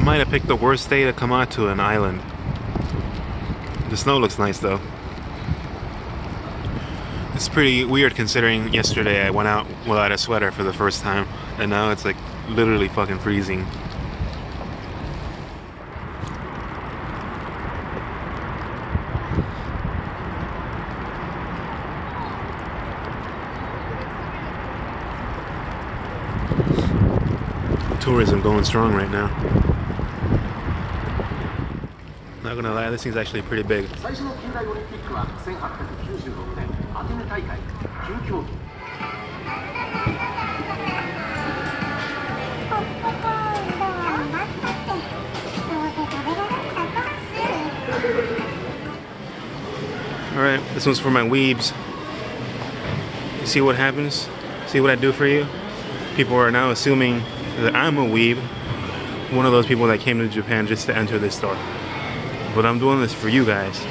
might have picked the worst day to come out to an island. The snow looks nice though. It's pretty weird considering yesterday I went out without a sweater for the first time, and now it's like literally fucking freezing. Tourism going strong right now. Not gonna lie, this thing's actually pretty big. Alright, this one's for my weebs. You see what happens? See what I do for you? People are now assuming that I'm a weeb, one of those people that came to Japan just to enter this store. But I'm doing this for you guys.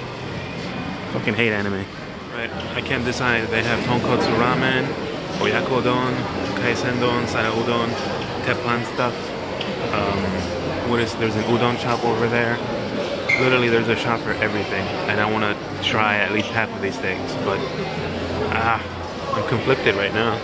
Fucking hate anime. Right, I can't decide. They have tonkotsu ramen, oyakodon, kaisendon, sara udon, teppan stuff. There's an udon shop over there. Literally, there's a shop for everything, and I want to try at least half of these things. But I'm conflicted right now.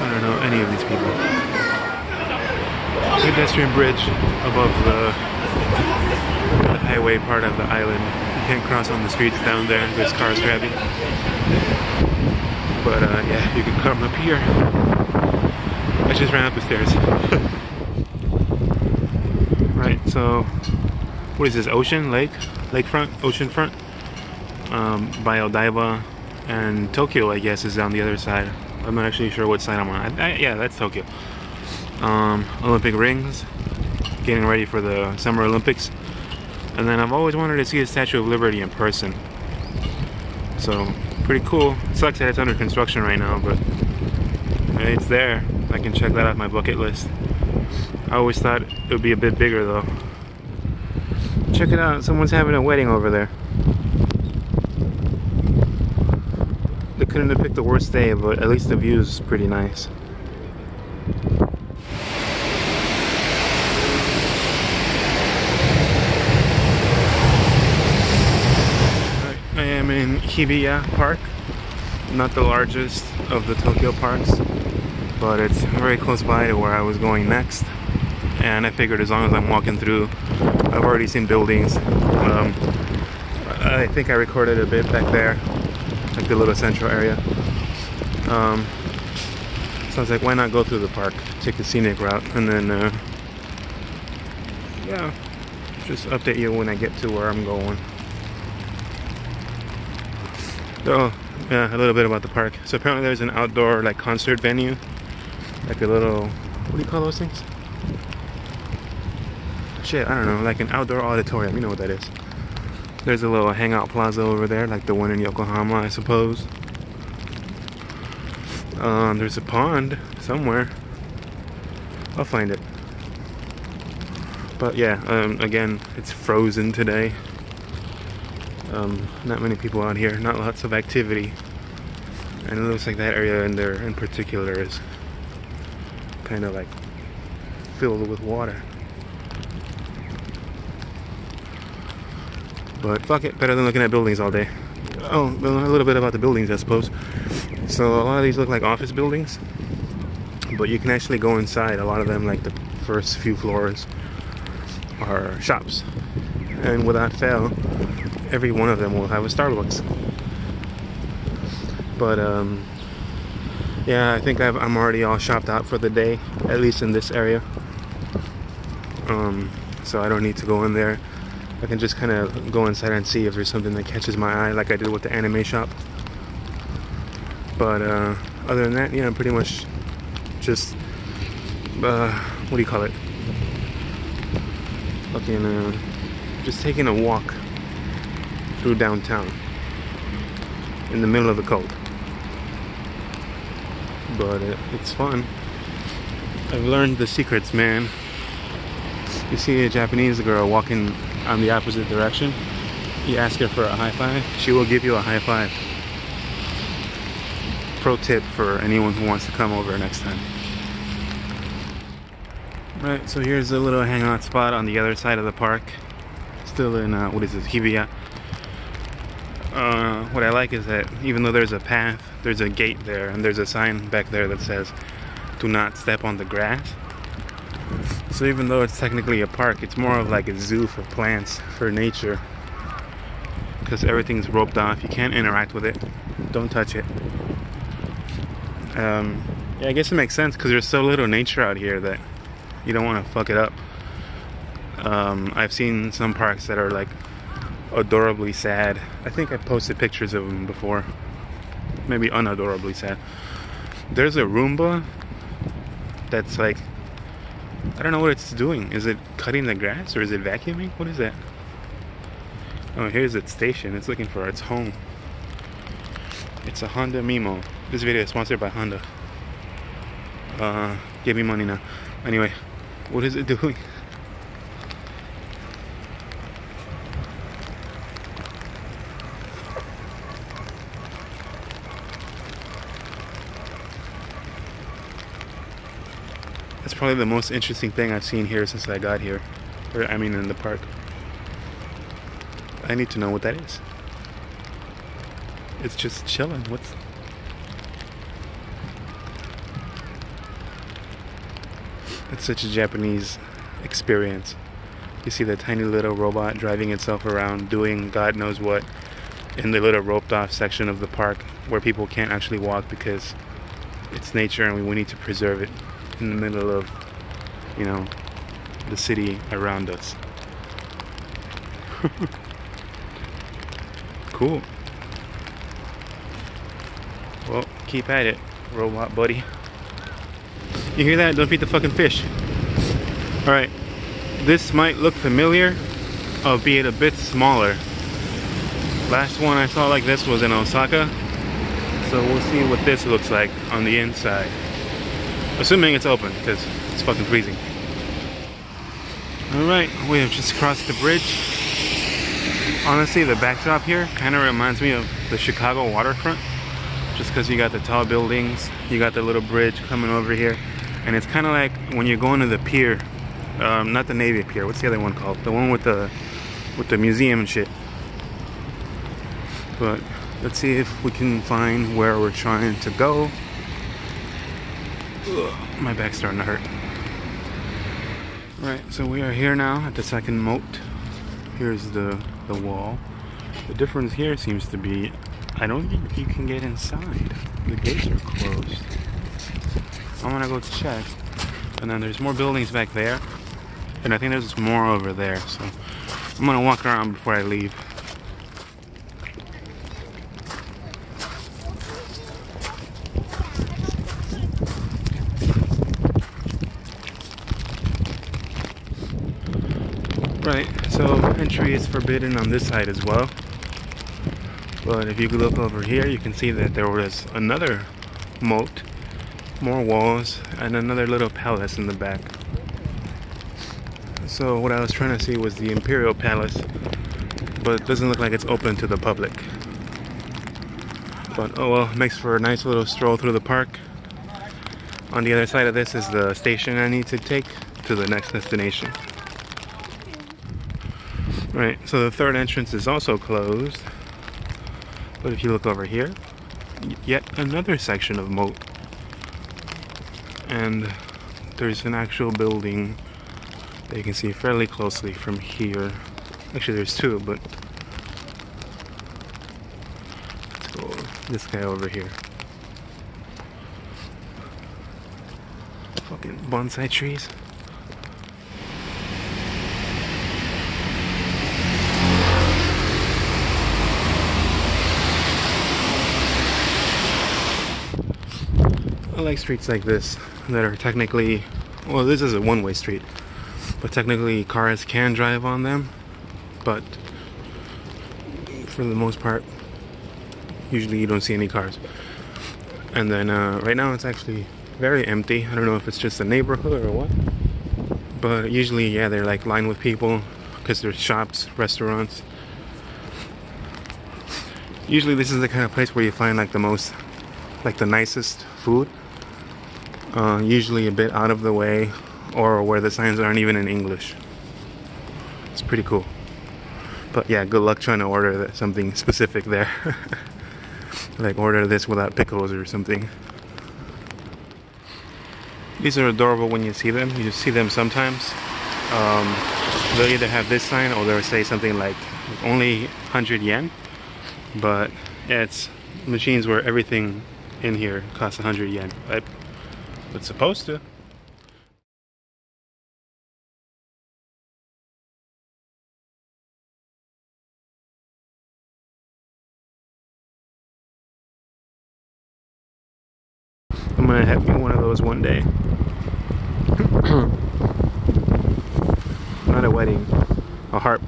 I don't know any of these people. Pedestrian bridge above the highway part of the island. You can't cross on the streets down there. There's cars driving. But yeah, you can come up here. I just ran up the stairs. Right, so what is this? Ocean? Lake? Lakefront? Oceanfront? By Odaiba, and Tokyo, I guess, is on the other side. I'm not actually sure what side I'm on. Yeah, that's Tokyo. Olympic rings, getting ready for the Summer Olympics. And then I've always wanted to see the Statue of Liberty in person. So, pretty cool. It sucks that it's under construction right now, but it's there. I can check that off my bucket list. I always thought it would be a bit bigger though. Check it out, someone's having a wedding over there. They couldn't have picked the worst day, but at least the view is pretty nice. I am in Hibiya Park, not the largest of the Tokyo parks, but it's very close by to where I was going next. And I figured as long as I'm walking through, I've already seen buildings. I think I recorded a bit back there, like the little central area. So I was like, why not go through the park, take the scenic route, and then yeah, just update you when I get to where I'm going. So yeah, a little bit about the park. So apparently there's an outdoor like concert venue, like a little, what do you call those things? Shit, I don't know, like an outdoor auditorium, you know what that is. There's a little hangout plaza over there, like the one in Yokohama, I suppose. There's a pond somewhere. I'll find it. But yeah, again, it's frozen today. Not many people out here, not lots of activity. And it looks like that area in there in particular is kind of like filled with water. But fuck it, better than looking at buildings all day. Oh, a little bit about the buildings, I suppose. So a lot of these look like office buildings, but you can actually go inside. A lot of them, like the first few floors, are shops. And without fail, every one of them will have a Starbucks. But yeah, I think I'm already all shopped out for the day, at least in this area. So I don't need to go in there. I can just kind of go inside and see if there's something that catches my eye, like I did with the anime shop. But other than that, yeah, I'm pretty much just what do you call it? Fucking just taking a walk. through downtown in the middle of the cold. But it's fun. I've learned the secrets, man. You see a Japanese girl walking on the opposite direction, you ask her for a high five, she will give you a high five. Pro tip for anyone who wants to come over next time. Right, so here's a little hangout spot on the other side of the park. Still in, what is this, Hibiya. What I like is that even though there's a path, there's a gate there, and there's a sign back there that says, "Do not step on the grass." So even though it's technically a park, it's more of like a zoo for plants, for nature. Because everything's roped off, you can't interact with it. Don't touch it. Yeah, I guess it makes sense because there's so little nature out here that you don't want to fuck it up. I've seen some parks that are like adorably sad. I think I posted pictures of them before. Maybe unadorably sad. There's a Roomba that's like, I don't know what it's doing. Is it cutting the grass or is it vacuuming? What is that? Oh, here's its station. It's looking for its home. It's a Honda Mimo. This video is sponsored by Honda. Give me money now. Anyway, what is it doing? That's probably the most interesting thing I've seen here since I got here. Or, I mean, in the park. I need to know what that is. It's just chilling. What's... It's such a Japanese experience. You see the tiny little robot driving itself around, doing God knows what, in the little roped off section of the park where people can't actually walk because it's nature and we need to preserve it in the middle of, you know, the city around us. Cool. Well, keep at it, robot buddy. You hear that? Don't feed the fucking fish. Alright, this might look familiar, albeit a bit smaller. Last one I saw like this was in Osaka, so we'll see what this looks like on the inside. Assuming it's open, because it's fucking freezing. Alright, we have just crossed the bridge. Honestly, the backdrop here kind of reminds me of the Chicago waterfront. Just because you got the tall buildings, you got the little bridge coming over here. And it's kind of like when you're going to the pier, not the Navy Pier, what's the other one called? The one with the museum and shit. But let's see if we can find where we're trying to go. Ugh, my back's starting to hurt. Right, so we are here now at the second moat. Here's the wall. The difference here seems to be, I don't think you can get inside. The gates are closed. I'm gonna go check. And then there's more buildings back there. And I think there's more over there. So I'm gonna walk around before I leave. Right, so entry is forbidden on this side as well. But if you look over here, you can see that there was another moat, more walls, and another little palace in the back. So what I was trying to see was the Imperial Palace, but it doesn't look like it's open to the public. But oh well, makes for a nice little stroll through the park. On the other side of this is the station I need to take to the next destination. Right, so the third entrance is also closed. But if you look over here, yet another section of moat. And there's an actual building that you can see fairly closely from here. Actually, there's two, but let's go this guy over here. Fucking bonsai trees. I like streets like this that are technically, well, this is a one-way street, but technically cars can drive on them, but for the most part. Usually you don't see any cars. And then right now it's actually very empty. I don't know if it's just the neighborhood or what. But usually, yeah, they're like lined with people because there's shops, restaurants. Usually this is the kind of place where you find like the most, like the nicest food. Usually a bit out of the way, or where the signs aren't even in English. It's pretty cool. But yeah, good luck trying to order something specific there. Like order this without pickles or something. These are adorable when you see them. You just see them sometimes. They'll either have this sign or they'll say something like only 100 yen. But yeah, it's machines where everything in here costs 100 yen. But it's supposed to. I'm gonna have one of those one day. Not a wedding, a harp.